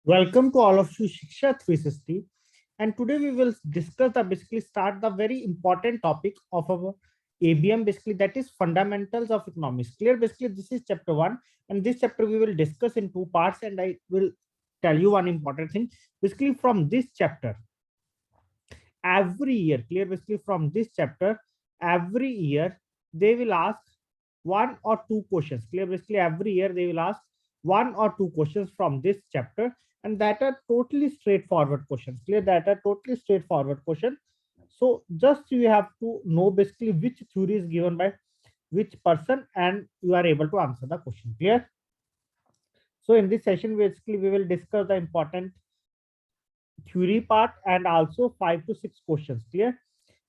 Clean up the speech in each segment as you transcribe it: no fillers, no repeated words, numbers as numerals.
Welcome to all of you, Shiksha 360. And today we will discuss basically start the very important topic of our ABM, basically that is fundamentals of economics. Clear? Basically, this is chapter one, and this chapter we will discuss in two parts. And I will tell you one important thing. Basically, from this chapter, every year, clear? Basically, from this chapter, every year they will ask one or two questions. Clear? Basically, every year they will ask one or two questions from this chapter, and that are totally straightforward questions. Clear? That are totally straightforward questions. So just you have to know basically which theory is given by which person, and you are able to answer the question. Clear? So in this session, basically we will discuss the important theory part and also 5 to 6 questions. Clear?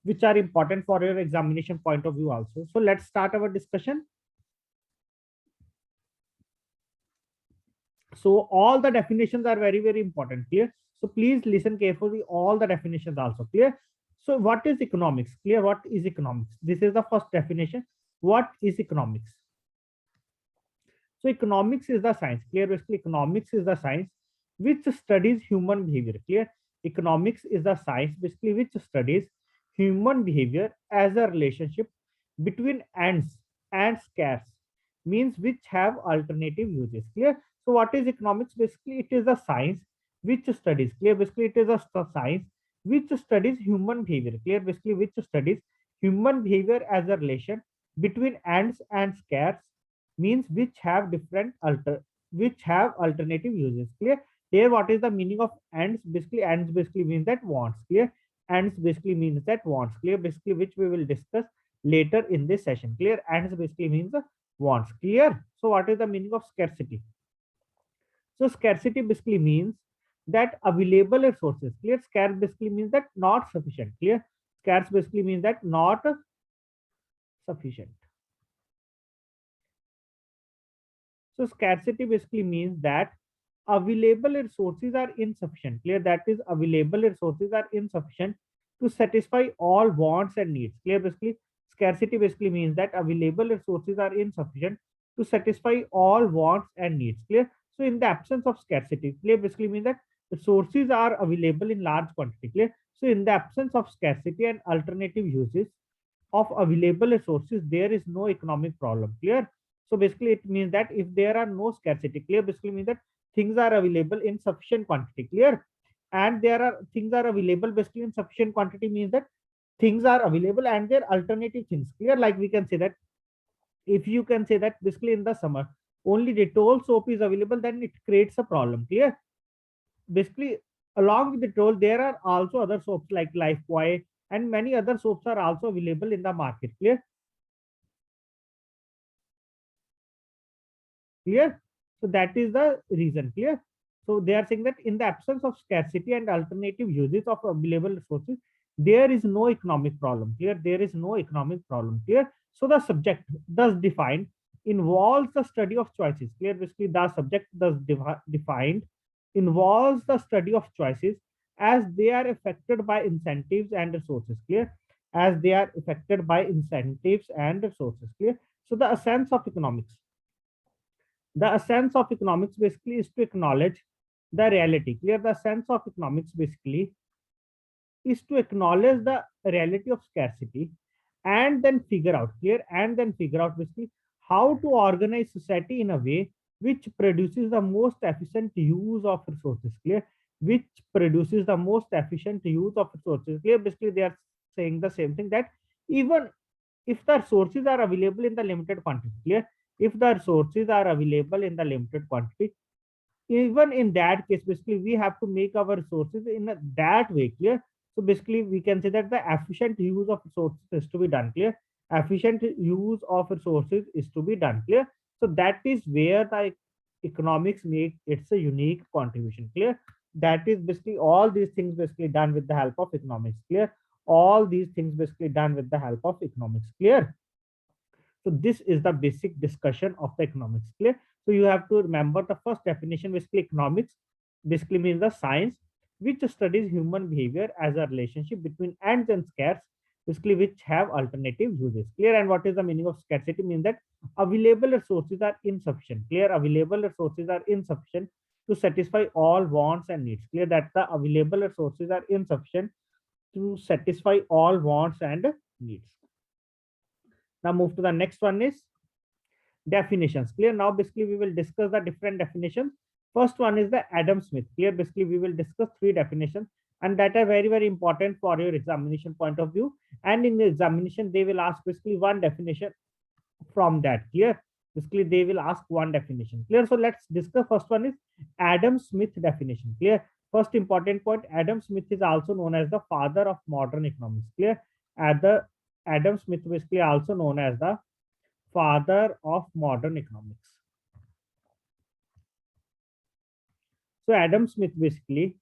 Which are important for your examination point of view also. So let's start our discussion. So all the definitions are very important. Clear? So please listen carefully. All the definitions also clear. So what is economics? Clear? What is economics? This is the first definition. What is economics? So economics is the science. Clear? Basically, economics is the science which studies human behavior. Clear? Economics is the science basically which studies human behavior as a relationship between ends and scarce, means which have alternative uses. Clear? So what is economics? Basically, it is a science which studies. Clear? Basically, it is a science which studies human behavior. Clear? Basically, which studies human behavior as a relation between ends and scarce, means which have alternative uses. Clear? Here, what is the meaning of ends? Basically, ends basically means that wants. Clear? Ends basically means that wants. Clear? Basically, which we will discuss later in this session. Clear? Ends basically means wants. Clear? So what is the meaning of scarcity? So scarcity basically means that available resources. Clear? Scarce basically means that not sufficient. Clear? Scarce basically means that not sufficient. So scarcity basically means that available resources are insufficient. Clear? That is, available resources are insufficient to satisfy all wants and needs. Clear? Basically, scarcity basically means that available resources are insufficient to satisfy all wants and needs. Clear? So in the absence of scarcity, clear basically means that resources are available in large quantity. Clear? So in the absence of scarcity and alternative uses of available resources, there is no economic problem. Clear? So basically, it means that if there are no scarcity, clear basically means that things are available in sufficient quantity. Clear? And there are things are available basically in sufficient quantity means that things are available and there are alternative things. Clear? Like we can say that if you can say that basically in the summer only Dettol soap is available, then it creates a problem. Clear? Basically, along with Dettol, there are also other soaps like Lifebuoy and many other soaps are also available in the market. Clear? Clear? So that is the reason. Clear? So they are saying that in the absence of scarcity and alternative uses of available resources, there is no economic problem. Clear? There is no economic problem. Clear? So the subject thus defined involves the study of choices. Clear? Basically, the subject thus defined involves the study of choices as they are affected by incentives and resources. Clear? As they are affected by incentives and resources. Clear? So the essence of economics, the essence of economics basically is to acknowledge the reality. Clear? The sense of economics basically is to acknowledge the reality of scarcity and then figure out. Clear? And then figure out basically how to organize society in a way which produces the most efficient use of resources. Clear? Which produces the most efficient use of resources. Clear? Basically, they are saying the same thing, that even if the resources are available in the limited quantity. Clear? If the resources are available in the limited quantity, even in that case basically we have to make our resources in that way. Clear? So basically we can say that the efficient use of resources is to be done. Clear? Efficient use of resources is to be done. Clear? So that is where the economics make its a unique contribution. Clear? That is basically all these things basically done with the help of economics. Clear? All these things basically done with the help of economics. Clear? So this is the basic discussion of the economics. Clear? So you have to remember the first definition. Basically, economics basically means the science which studies human behavior as a relationship between ends and scarce, basically which have alternative uses. Clear? And what is the meaning of scarcity? Means that available resources are insufficient. Clear? Available resources are insufficient to satisfy all wants and needs. Clear that the available resources are insufficient to satisfy all wants and needs. Now move to the next one is definitions. Clear. Now basically we will discuss the different definitions. First one is the Adam Smith. Clear. Basically we will discuss three definitions, and that are very important for your examination point of view. And in the examination they will ask basically one definition from that. Clear. Basically they will ask one definition. Clear. So let's discuss. First one is Adam Smith definition. Clear. First important point, Adam Smith is also known as the father of modern economics. Clear. Adam Smith basically also known as the father of modern economics. So Adam Smith basically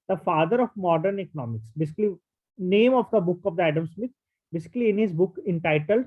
the father of modern economics. Basically name of the book of the Adam Smith, basically in his book entitled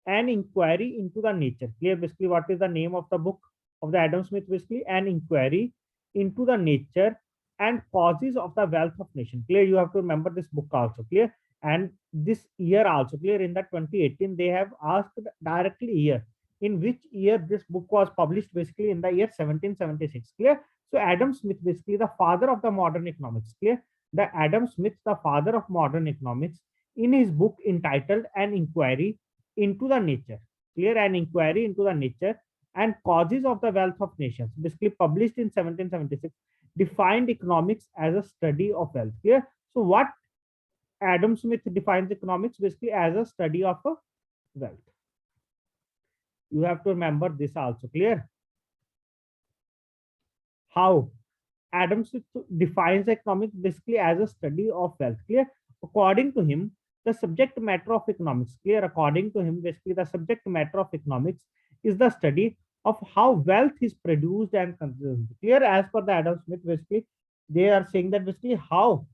An Inquiry into the Nature. Clear. Basically what is the name of the book of the Adam Smith? Basically An Inquiry into the Nature and Causes of the Wealth of Nation. Clear. You have to remember this book also. Clear. And this year also. Clear. In the 2018 they have asked directly year, in which year this book was published. Basically in the year 1776. Clear. So Adam Smith basically the father of the modern economics. Clear. The Adam Smith the father of modern economics, in his book entitled An Inquiry into the Nature. Clear. An Inquiry into the Nature and Causes of the Wealth of Nations, basically published in 1776, defined economics as a study of wealth. Clear. So what Adam Smith defines economics basically as a study of a wealth. You have to remember this also. Clear. How Adam Smith defines economics basically as a study of wealth. Clear. According to him, the subject matter of economics. Clear. According to him, basically the subject matter of economics is the study of how wealth is produced and consumed. Clear. As per the Adam Smith, basically they are saying that basically how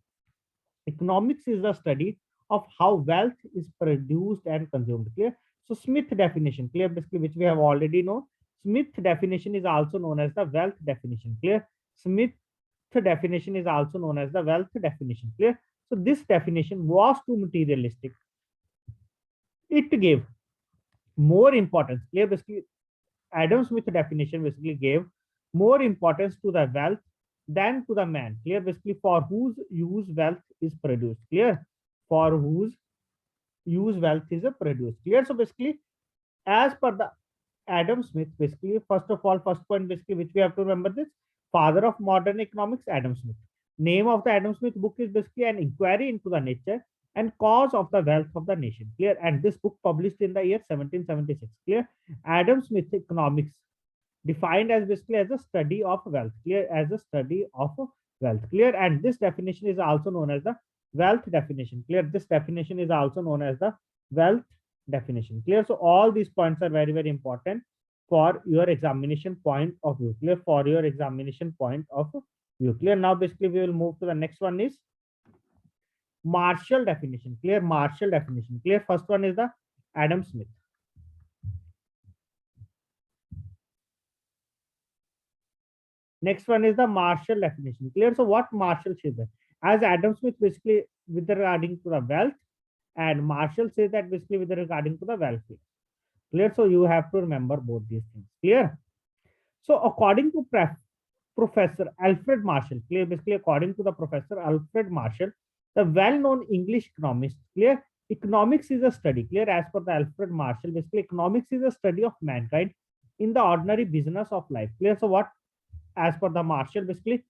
economics is the study of how wealth is produced and consumed. Clear. So Smith definition. Clear. Basically which we have already known. Smith definition is also known as the wealth definition. Clear. Smith definition is also known as the wealth definition. Clear. So this definition was too materialistic. It gave more importance. Clear. Basically Adam Smith definition basically gave more importance to the wealth than to the man. Clear. Basically for whose use wealth is produced. Clear. For whose use wealth is produced. Clear. So basically as per the Adam Smith, basically first of all, first point basically which we have to remember, this father of modern economics, Adam Smith. Name of the Adam Smith book is basically An Inquiry into the Nature and Cause of the Wealth of the Nation. Clear. And this book published in the year 1776. Clear. Adam Smith economics defined as basically as a study of wealth. Clear. As a study of wealth. Clear. And this definition is also known as the wealth definition. Clear. This definition is also known as the wealth definition. Clear. So all these points are very important for your examination point of view. Clear. For your examination point of view. Clear. Now basically we will move to the next one is Marshall definition. Clear. Marshall definition. Clear. First one is the Adam Smith. Next one is the Marshall definition. Clear. So what Marshall says that as Adam Smith basically with regarding to the wealth, and Marshall says that basically with regarding to the welfare. Clear. So you have to remember both these things. Clear. So according to Professor Alfred Marshall, clear. Basically according to the Professor Alfred Marshall, the well-known English economist, clear, economics is a study. Clear. As per the Alfred Marshall, basically economics is a study of mankind in the ordinary business of life. Clear. So what as per the Marshall, basically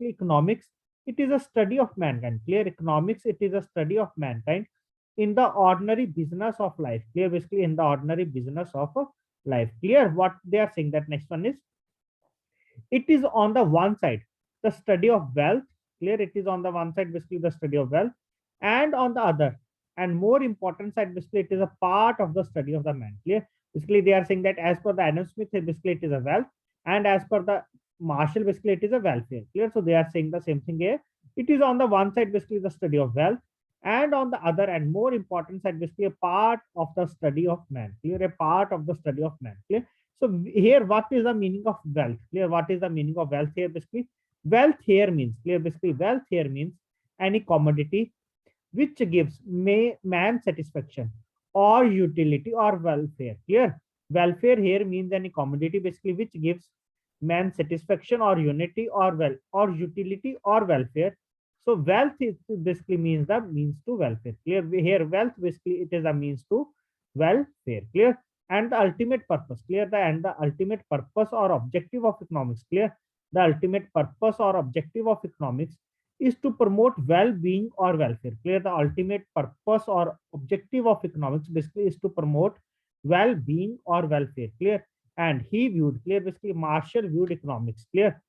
economics, it is a study of mankind. Clear. Economics, it is a study of mankind in the ordinary business of life. Clear. Basically in the ordinary business of life. Clear. What they are saying, that next one is, it is on the one side the study of wealth. Clear. It is on the one side basically the study of wealth, and on the other and more important side basically it is a part of the study of the man. Clear. Basically they are saying that as per the Adam Smith, basically it is a wealth, and as per the Marshall, basically it is a welfare. Clear. So they are saying the same thing here. It is on the one side basically the study of wealth, and on the other and more important side basically a part of the study of man. Clear. A part of the study of man. Clear. So here what is the meaning of wealth? Clear. What is the meaning of wealth here? Basically wealth here means, clear, basically wealth here means any commodity which gives man satisfaction or utility or welfare. Clear. Welfare here means any commodity basically which gives man's satisfaction or unity or well or utility or welfare. So wealth is basically means the means to welfare. Clear? Here wealth basically it is a means to welfare. Clear? And the ultimate purpose. Clear? The and the ultimate purpose or objective of economics. Clear? The ultimate purpose or objective of economics is to promote well-being or welfare. Clear? The ultimate purpose or objective of economics basically is to promote well-being or welfare. Clear? And he viewed, clear, basically Marshall viewed economics. Clear?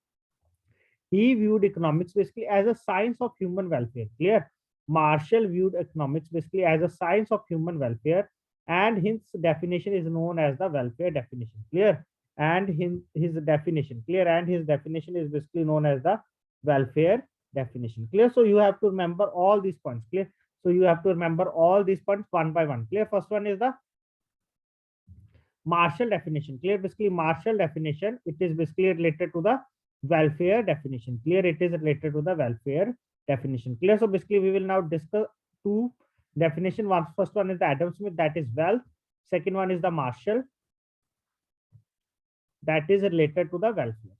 He viewed economics basically as a science of human welfare. Clear? Marshall viewed economics basically as a science of human welfare, and his definition is known as the welfare definition. Clear? And his definition, clear, and his definition is basically known as the welfare definition. Clear? So you have to remember all these points. Clear? So you have to remember all these points one by one. Clear? First one is the Marshall definition. Clear? Basically Marshall definition, it is basically related to the welfare definition. Clear? It is related to the welfare definition. Clear? So basically we will now discuss two definition. One, first one is the Adam Smith, that is wealth. Second one is the Marshall, that is related to the welfare.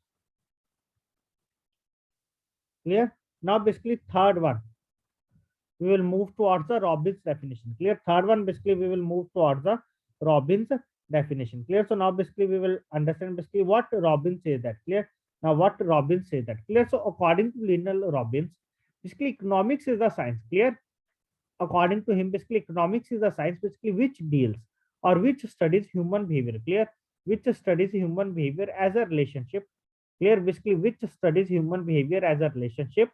Clear? Now basically third one, we will move towards the Robbins definition. Clear? Third one basically we will move towards the Robbins definition. Clear? So now basically we will understand basically what Robbins says that. Clear? Now what Robbins says that. Clear? So according to Lionel Robbins, basically economics is the science. Clear? According to him, basically economics is the science basically which deals or which studies human behavior. Clear? Which studies human behavior as a relationship. Clear? Basically which studies human behavior as a relationship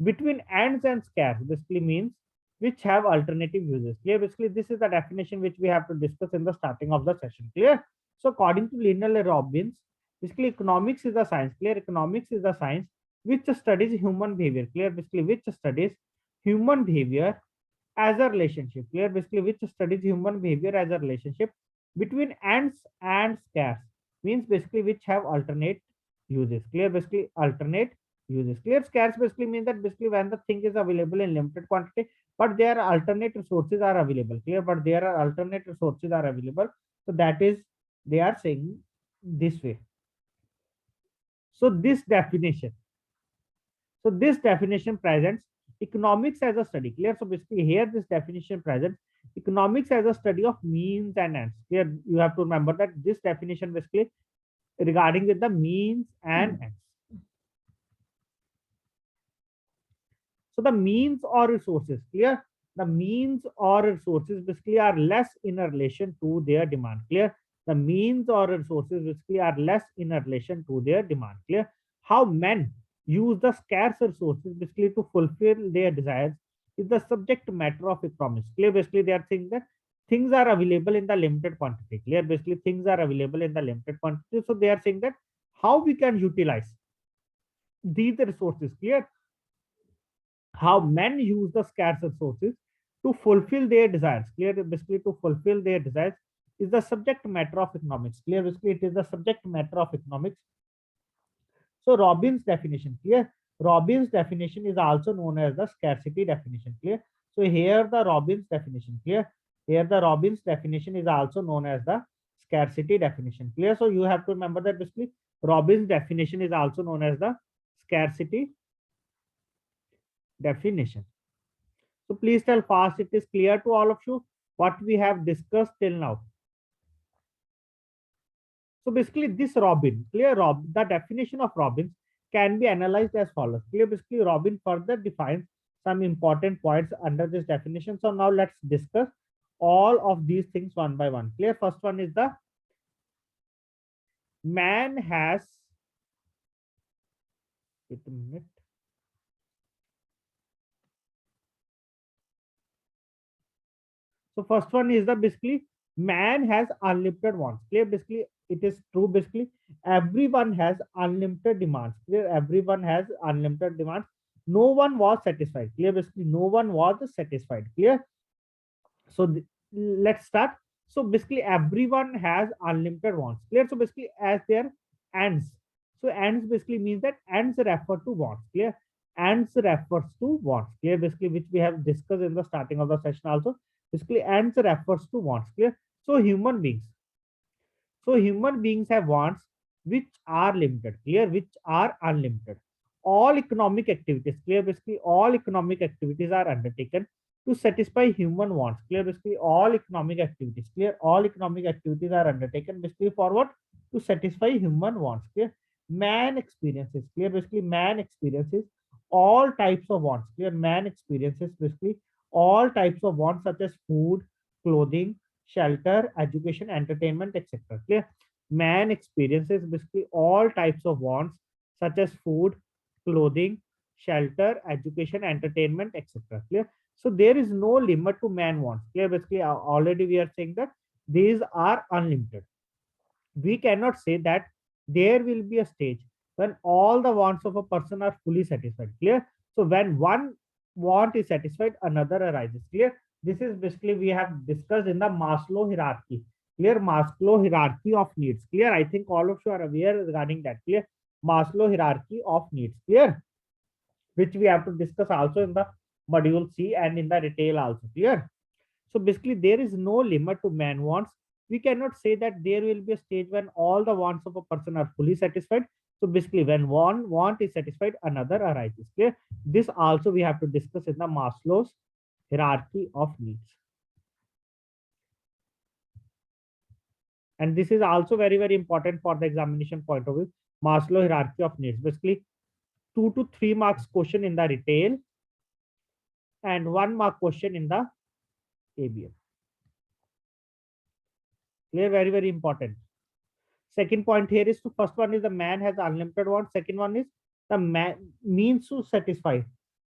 between ends and scarce. Basically means which have alternative uses. Clear? Basically this is the definition which we have to discuss in the starting of the session. Clear? So according to Lionel Robbins, basically economics is the science. Clear? Economics is the science which studies human behavior. Clear? Basically which studies human behavior as a relationship. Clear? Basically which studies human behavior as a relationship between ends and scarce, means basically which have alternate uses. Clear? Basically alternate uses. Clear? Scarce basically means that basically when the thing is available in limited quantity, but there are alternate resources are available. Clear? But there are alternate resources are available. So that is, they are saying this way. So this definition presents economics as a study. Clear? So basically here this definition presents economics as a study of means and ends. Clear? You have to remember that this definition basically regarding with the means and ends. So the means or resources, clear? The means or resources basically are less in a relation to their demand. Clear? The means or resources basically are less in a relation to their demand. Clear? How men use the scarce resources basically to fulfill their desires is the subject matter of economics. Clear? Basically they are saying that things are available in the limited quantity. Clear? Basically things are available in the limited quantity. So they are saying that how we can utilize these resources. Clear? How men use the scarce resources to fulfill their desires. Clear? Basically to fulfill their desires is the subject matter of economics. Clear? Basically it is the subject matter of economics. So Robbins definition. Clear? Robbins definition is also known as the scarcity definition. Clear? So here the Robbins definition. Clear? Here the Robbins definition is also known as the scarcity definition. Clear? So you have to remember that basically Robbins definition is also known as the scarcity definition. So please tell fast it is clear to all of you what we have discussed till now. So basically this Robin, clear, the definition of Robbins can be analyzed as follows. Clear? Basically Robin further defines some important points under this definition. So now let's discuss all of these things one by one. Clear? First one is the man has, wait a minute. So first one is the basically man has unlimited wants. Clear? Basically it is true. Basically everyone has unlimited demands. Clear? Everyone has unlimited demands. No one was satisfied. Clear? Basically no one was satisfied. Clear? So let's start. So basically everyone has unlimited wants. Clear? So basically as their ends. So ends basically means that ends refer to wants. Clear? Ends refers to wants. Clear? Basically which we have discussed in the starting of the session also. Basically ends refers to wants. Clear? So human beings have wants which are limited, clear, which are unlimited. All economic activities, clear, basically all economic activities are undertaken to satisfy human wants, clear, basically all economic activities, clear, all economic activities are undertaken basically for what? To satisfy human wants, clear. Man experiences, clear, basically man experiences all types of wants, clear, man experiences basically all types of wants such as food, clothing, shelter, education, entertainment, etc. Clear. Man experiences basically all types of wants such as food, clothing, shelter, education, entertainment, etc. Clear. So there is no limit to man wants. Clear. Basically, already we are saying that these are unlimited. We cannot say that there will be a stage when all the wants of a person are fully satisfied. Clear. So when one want is satisfied, another arises. Clear. This is basically we have discussed in the Maslow hierarchy. Clear. Maslow hierarchy of needs. Clear. I think all of you are aware regarding that. Clear. Maslow hierarchy of needs. Clear. Which we have to discuss also in the module C and in the detail also. Clear. So basically, there is no limit to man wants. We cannot say that there will be a stage when all the wants of a person are fully satisfied. So basically, when one want is satisfied, another arises. Okay? This also we have to discuss in the Maslow's hierarchy of needs. And this is also very, very important for the examination point of view. Maslow hierarchy of needs. Basically, 2 to 3 marks question in the retail and 1 mark question in the ABM. Clear, very, very important. Second point here is to first one is the man has unlimited wants. Second one is the man means to satisfy.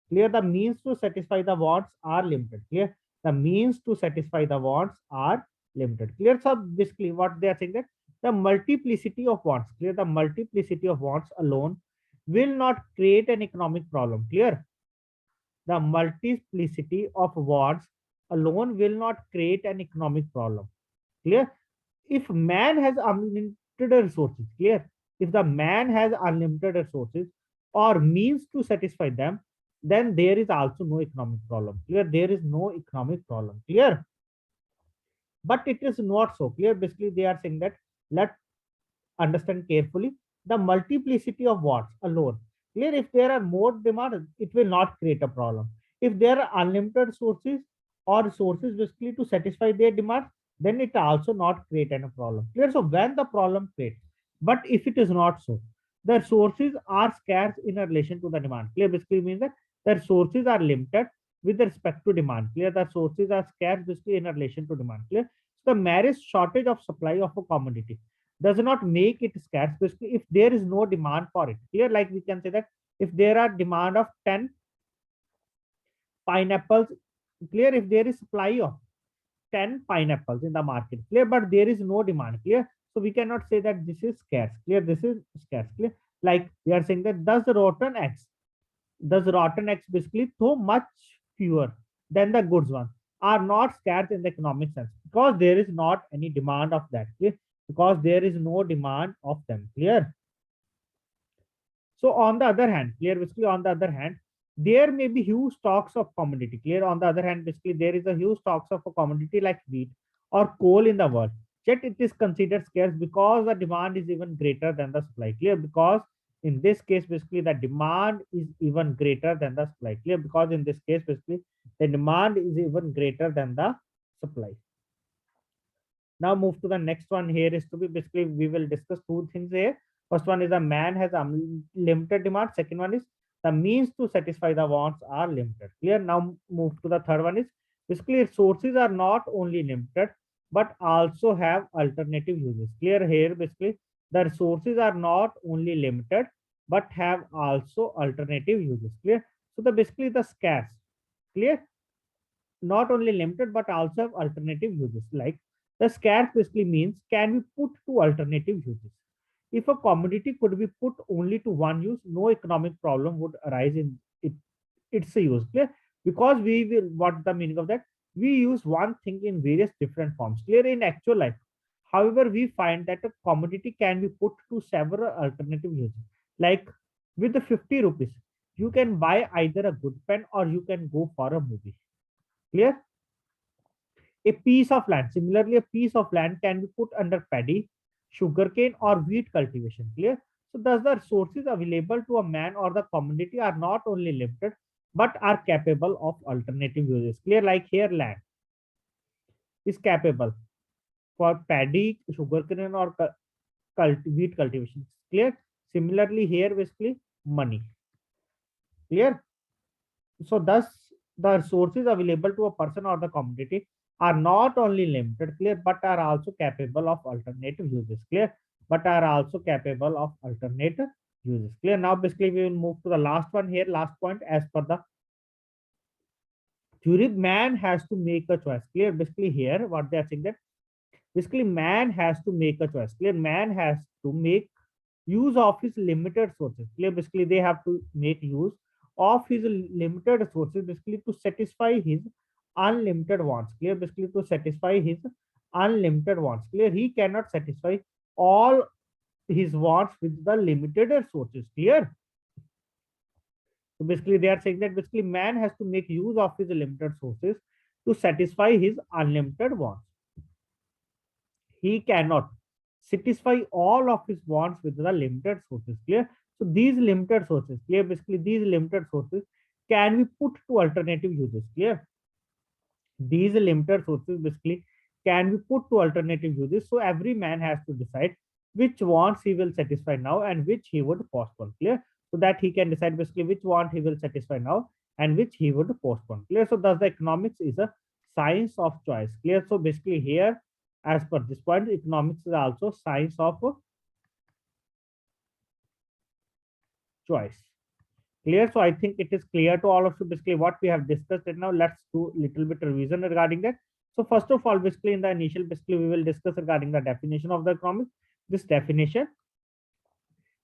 Clear, the means to satisfy the wants are limited. Clear, the means to satisfy the wants are limited. Clear. So basically what they are saying that the multiplicity of wants, clear, the multiplicity of wants alone will not create an economic problem. Clear, the multiplicity of wants alone will not create an economic problem. Clear. If man has unlimited resources, clear, if the man has unlimited resources or means to satisfy them, then there is also no economic problem. Clear, there is no economic problem. Clear. But it is not so clear. Basically they are saying that let's understand carefully the multiplicity of wants alone. Clear, if there are more demands, it will not create a problem. If there are unlimited sources or sources basically to satisfy their demands, then it also not create any problem. Clear. So when the problem creates, but if it is not so, the sources are scarce in relation to the demand. Clear, basically means that the sources are limited with respect to demand. Clear, the sources are scarce basically in relation to demand. Clear. So the merest shortage of supply of a commodity does not make it scarce basically if there is no demand for it. Clear, like we can say that if there are demand of 10 pineapples, clear, if there is supply of 10 pineapples in the market, clear, but there is no demand. Clear. So we cannot say that this is scarce. Clear, this is scarce. Clear, like we are saying that does rotten eggs basically so much fewer than the goods ones are not scarce in the economic sense because there is not any demand of that. Clear, because there is no demand of them. Clear. So on the other hand, clear, basically on the other hand, there may be huge stocks of commodity. Clear, on the other hand, basically there is a huge stocks of a commodity like wheat or coal in the world. Yet it is considered scarce because the demand is even greater than the supply. Clear, because in this case, basically the demand is even greater than the supply. Clear, because in this case, basically the demand is even greater than the supply. Now move to the next one. Here is to be basically we will discuss two things here. First one is the man has unlimited demand. Second one is the means to satisfy the wants are limited. Clear. Now move to the third one is basically sources are not only limited but also have alternative uses. Clear. Here basically the resources are not only limited but have also alternative uses. Clear. So the basically the scarce. Clear. Not only limited but also have alternative uses. Like the scarce basically means can be put to alternative uses. If a commodity could be put only to one use, no economic problem would arise in it. It's a use. Clear. Because we will, what's the meaning of that? We use one thing in various different forms. Clear, in actual life. However, we find that a commodity can be put to several alternative uses. Like with the 50 rupees, you can buy either a good pen or you can go for a movie. Clear. A piece of land, similarly, a piece of land can be put under paddy, sugarcane or wheat cultivation. Clear? So thus the resources available to a man or the community are not only limited but are capable of alternative uses. Clear? Like here land is capable for paddy, sugarcane or wheat cultivation. Clear? Similarly here basically money. Clear? So thus the resources available to a person or the community are not only limited, clear, but are also capable of alternative uses. Clear? But are also capable of alternative uses. Clear? Now basically we will move to the last one here, last point. As per the theory, man has to make a choice. Clear? Basically here what they are saying that basically man has to make a choice. Clear? Man has to make use of his limited sources. Clear? Basically they have to make use of his limited resources basically to satisfy his unlimited wants. Clear? Basically to satisfy his unlimited wants. Clear? He cannot satisfy all his wants with the limited resources. Clear? So basically they are saying that basically man has to make use of his limited sources to satisfy his unlimited wants. He cannot satisfy all of his wants with the limited sources. Clear? So these limited sources, clear, basically these limited sources can be put to alternative uses. Clear? These limited sources basically can be put to alternative uses. So every man has to decide which wants he will satisfy now and which he would postpone. Clear? So that he can decide basically which want he will satisfy now and which he would postpone. Clear? So thus the economics is a science of choice. Clear? So basically here, as per this point, economics is also science of choice. Clear? So I think it is clear to all of you basically what we have discussed. And now let's do a little bit revision regarding that. So first of all, basically in the initial, basically we will discuss regarding the definition of the economics. This definition.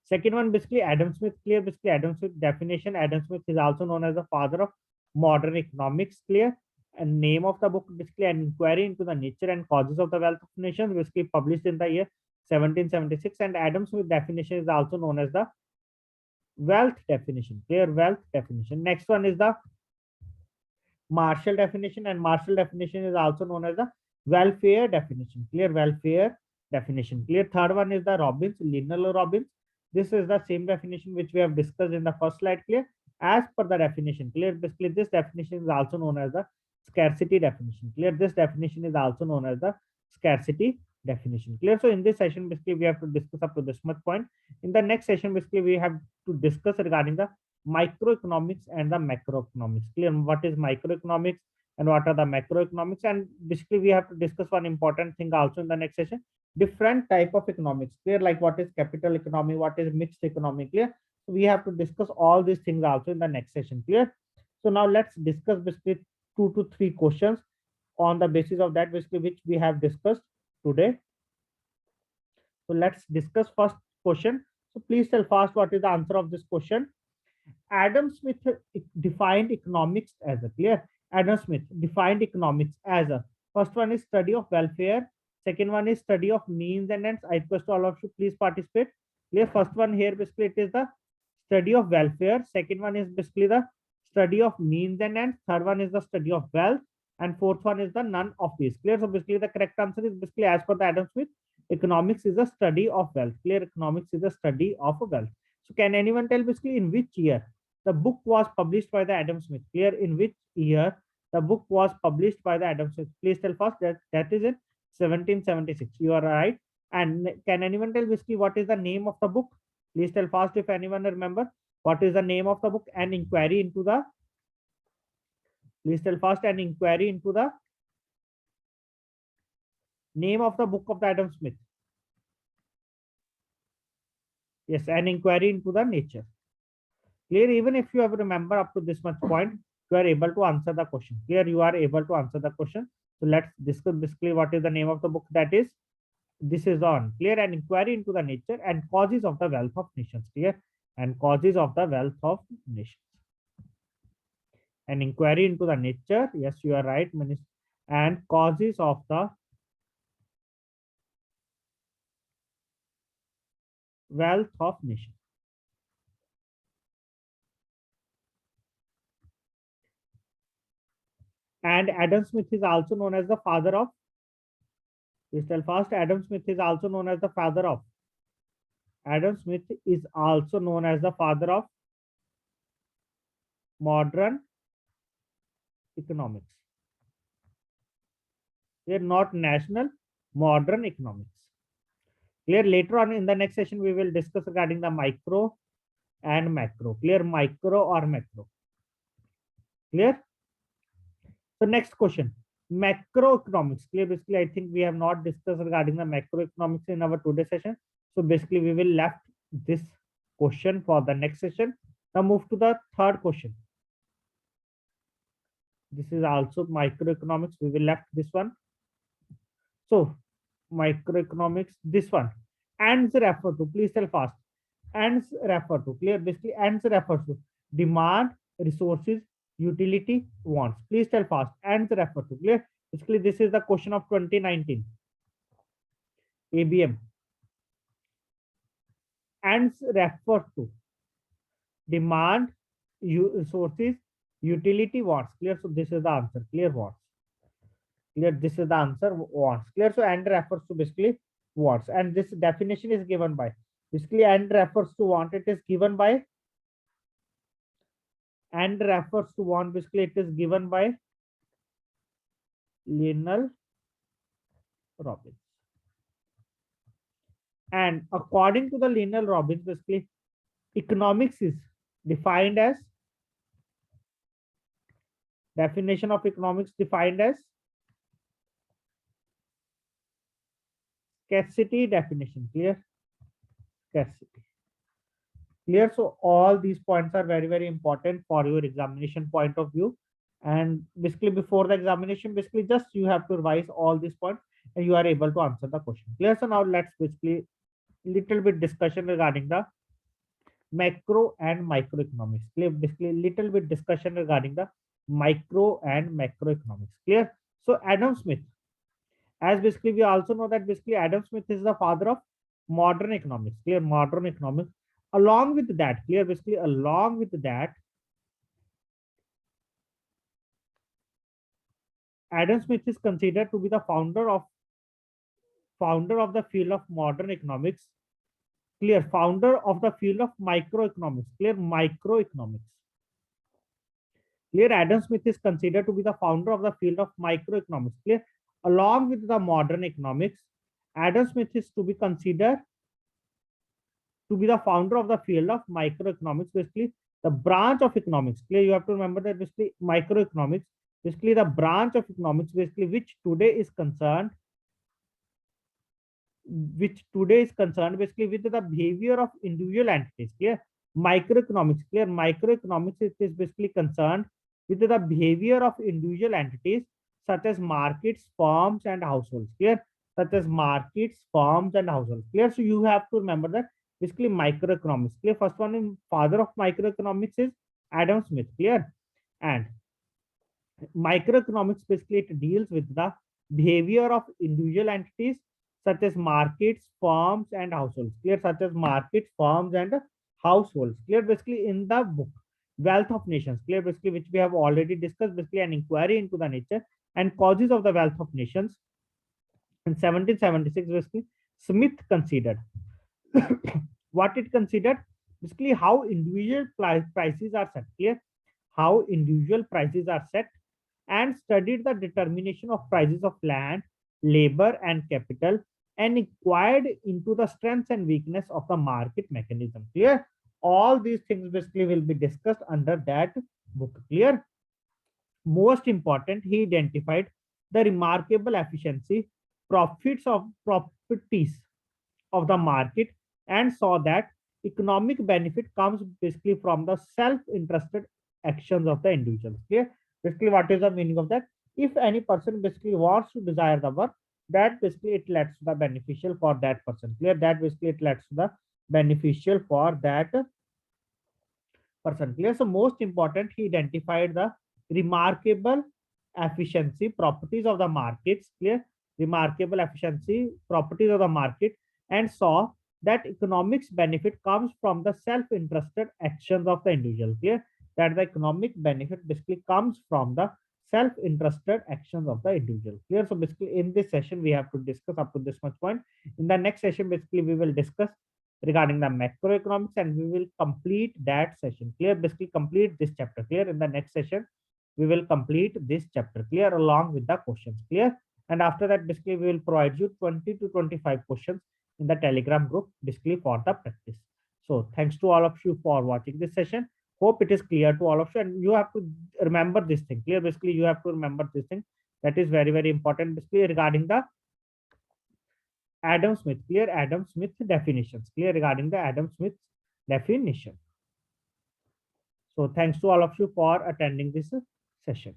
Second one, basically Adam Smith. Clear? Basically Adam Smith definition. Adam Smith is also known as the father of modern economics. Clear? And name of the book basically an inquiry into the nature and causes of the wealth of nations, basically published in the year 1776. And Adam Smith definition is also known as the wealth definition. Clear? Wealth definition. Next one is the Marshall definition, and Marshall definition is also known as the welfare definition. Clear? Welfare definition. Clear? Third one is the Robbins, Linnell Robbins. This is the same definition which we have discussed in the first slide. Clear? As per the definition. Clear? Basically this definition is also known as the scarcity definition. Clear? This definition is also known as the scarcity definition. Clear? So in this session basically we have to discuss up to this much point. In the next session basically we have to discuss regarding the microeconomics and the macroeconomics. Clear? What is microeconomics and what are the macroeconomics? And basically we have to discuss one important thing also in the next session, different type of economics. Clear? Like what is capital economy, what is mixed economy. Clear? So we have to discuss all these things also in the next session. Clear? So now let's discuss basically 2 to 3 questions on the basis of that basically which we have discussed today. So let's discuss first question. So please tell fast what is the answer of this question. Adam Smith defined economics as a, clear? Adam Smith defined economics as a, first one is study of welfare. Second one is study of means and ends. I request all of you please participate. Clear? First one here basically it is the study of welfare. Second one is basically the study of means and ends. Third one is the study of wealth. And fourth one is the none of these. Clear? So basically the correct answer is basically as per the Adam Smith, economics is a study of wealth. Clear? Economics is a study of wealth. So can anyone tell basically in which year the book was published by the Adam Smith? Clear? In which year the book was published by the Adam Smith? Please tell first. That is in 1776. You are right. And can anyone tell basically what is the name of the book? Please tell fast if anyone remember what is the name of the book. An inquiry into the, please tell fast, an inquiry into the name of the book of the Adam Smith. Yes, an inquiry into the nature. Clear? Even if you have remember up to this much point, you are able to answer the question. Clear? You are able to answer the question. So let's discuss basically what is the name of the book. That is, this is on, clear, an inquiry into the nature and causes of the wealth of nations. Clear? And causes of the wealth of nations. An inquiry into the nature. Yes, you are right, Minister. And causes of the wealth of nations. And Adam Smith is also known as the father of Please tell fast. Adam Smith is also known as the father of. Adam Smith is also known as the father of modern economics. They're not national, modern economics. Clear. Later on in the next session, we will discuss regarding the micro and macro. Clear. Micro or macro. Clear. So next question. Macroeconomics. Clear. Basically, I think we have not discussed regarding the macroeconomics in our today's session. So basically, we will left this question for the next session. Now move to the third question. This is also microeconomics. We will left this one. So microeconomics, this one. ANDs refer to, please tell fast. ANDs refer to, clear. Basically, ANDs refers to demand, resources, utility, wants. Please tell fast. ANDs refer to, clear. Basically, this is the question of 2019 ABM. ANDs refer to demand, resources, utility, wants. Clear. So this is the answer. Clear. Wants. Clear. This is the answer. Wants. Clear. So and refers to basically wants, and this definition is given by basically and refers to want. It is given by and refers to want. Basically, it is given by Lionel Robbins. And according to the Lionel Robbins, basically, economics is defined as definition of economics defined as scarcity definition. Clear. Scarcity. Clear. So all these points are very, very important for your examination point of view. And basically, before the examination, basically just you have to revise all these points and you are able to answer the question. Clear. So now let's basically little bit discussion regarding the macro and microeconomics. Clear. Basically, little bit discussion regarding the micro and macroeconomics. Clear. So Adam Smith, as basically we also know that basically Adam Smith is the father of modern economics. Clear. Modern economics. Along with that, clear. Basically, along with that, Adam Smith is considered to be the founder of the field of modern economics. Clear. Founder of the field of microeconomics. Clear. Microeconomics. Clear. Adam Smith is considered to be the founder of the field of microeconomics. Clear. Along with the modern economics, Adam Smith is to be considered to be the founder of the field of microeconomics. Basically, the branch of economics. Clear. You have to remember that basically microeconomics, basically the branch of economics, basically which today is concerned basically with the behavior of individual entities. Clear. Microeconomics. Clear. Microeconomics is basically concerned with the behavior of individual entities such as markets, firms, and households. Clear. Such as markets, firms, and households. Clear. So you have to remember that basically microeconomics. Clear. First one in father of microeconomics is Adam Smith. Clear. And microeconomics basically it deals with the behavior of individual entities such as markets, firms, and households. Clear. Such as markets, firms, and households. Clear. Basically in the book Wealth of Nations. Clear. Basically which we have already discussed, basically an inquiry into the nature and causes of the wealth of nations. In 1776, basically Smith considered what it considered, basically how individual prices are set. Clear. How individual prices are set, and studied the determination of prices of land, labor, and capital, and inquired into the strengths and weakness of the market mechanism. Clear. All these things basically will be discussed under that book. Clear. Most important, he identified the remarkable efficiency, properties of the market, and saw that economic benefit comes basically from the self-interested actions of the individuals. Clear. Basically, what is the meaning of that? If any person basically wants to desire the work, that basically it leads to the beneficial for that person. Clear. That basically it leads to the beneficial for that person. Clear. So most important, he identified the remarkable efficiency properties of the markets. Clear. Remarkable efficiency properties of the market, and saw that economics benefit comes from the self-interested actions of the individual. Clear. That the economic benefit basically comes from the self-interested actions of the individual. Clear? So basically in this session we have to discuss up to this much point. In the next session basically we will discuss regarding the macroeconomics and we will complete that session. Clear? Basically complete this chapter. Clear? In the next session we will complete this chapter. Clear? Along with the questions. Clear? And after that basically we will provide you 20 to 25 questions in the Telegram group basically for the practice. So thanks to all of you for watching this session. Hope it is clear to all of you, and you have to remember this thing. Clear? Basically you have to remember this thing, that is very very important basically regarding the Adam Smith. Clear? Adam Smith definitions. Clear? Regarding the Adam Smith definition. So thanks to all of you for attending this session.